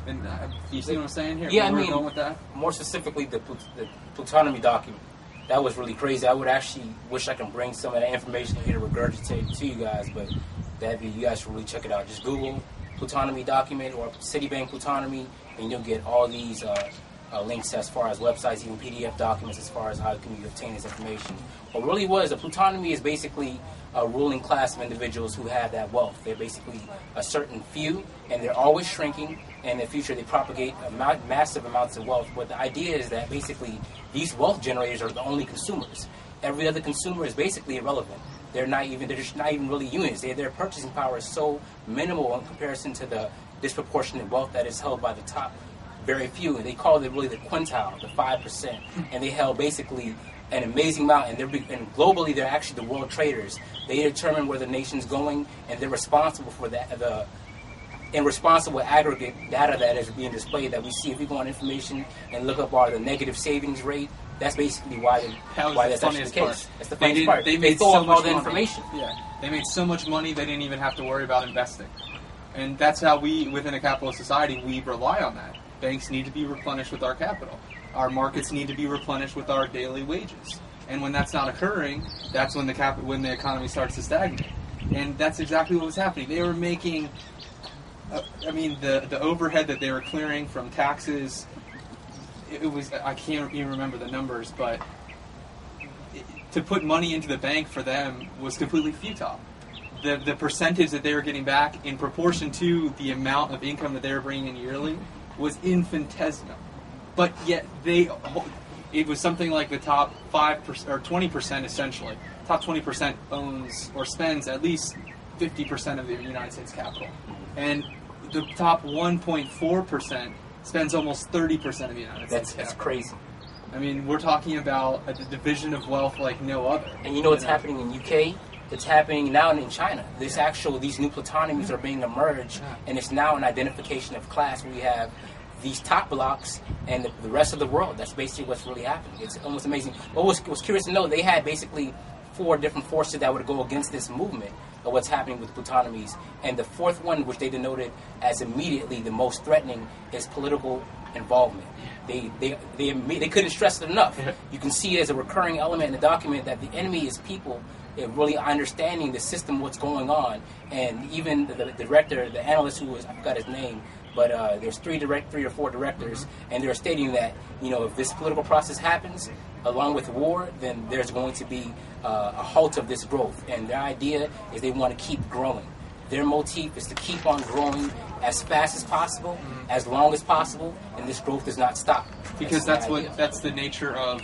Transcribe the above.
And you see what I'm saying here? Yeah, Where we're going with that? More specifically, the Plutonomy document. That was really crazy. I would actually wish I could bring some of that information here to regurgitate to you guys, but you guys should really check it out. Just Google Plutonomy document or Citibank Plutonomy, and you'll get all these links as far as websites, even PDF documents as far as how can you obtain this information. What really was, the Plutonomy is basically a ruling class of individuals who have that wealth. They're basically a certain few, and they're always shrinking. And in the future, they propagate massive amounts of wealth. But the idea is that basically these wealth generators are the only consumers. Every other consumer is basically irrelevant. They're just not even really units. Their purchasing power is so minimal in comparison to the disproportionate wealth that is held by the top very few. And they call it really the quintile, the 5%. And they held basically an amazing amount, and globally they're actually the world traders. They determine where the nation's going, and they're responsible for the irresponsible aggregate data that is being displayed that we see. If you go on information and look up the negative savings rate, that's basically why that's actually the case. That's the funniest part. They made throw so up much all the money. information. Yeah, they made so much money they didn't even have to worry about investing. And that's how we, within a capitalist society, we rely on that. Banks need to be replenished with our capital. Our markets need to be replenished with our daily wages. And when that's not occurring, that's when the economy starts to stagnate. And that's exactly what was happening. They were making, the overhead that they were clearing from taxes, it was, I can't even remember the numbers, but to put money into the bank for them was completely futile. The percentage that they were getting back in proportion to the amount of income that they were bringing in yearly was infinitesimal. But yet it was something like the top 5% or 20% essentially. Top 20% owns or spends at least 50% of the United States capital. And the top 1.4% spends almost 30% of the United States capital. That's crazy. I mean, we're talking about a division of wealth like no other. And you know what's happening in UK? It's happening now in China. These new plutonomies are being emerged, and it's now an identification of class. We have these top blocks and the rest of the world. That's basically what's really happening. It's almost amazing. What was curious to know, they had basically 4 different forces that would go against this movement of what's happening with plutonomies. And the fourth one, which they denoted as immediately the most threatening, is political involvement. They couldn't stress it enough. You can see as a recurring element in the document that the enemy is people really understanding the system, what's going on. And even the director, the analyst I forgot his name, but there's 3 or 4 directors, and they're stating that, if this political process happens, along with war, then there's going to be a halt of this growth. And their idea is they want to keep growing. Their motif is to keep on growing as fast as possible, as long as possible, and this growth does not stop. Because that's the nature of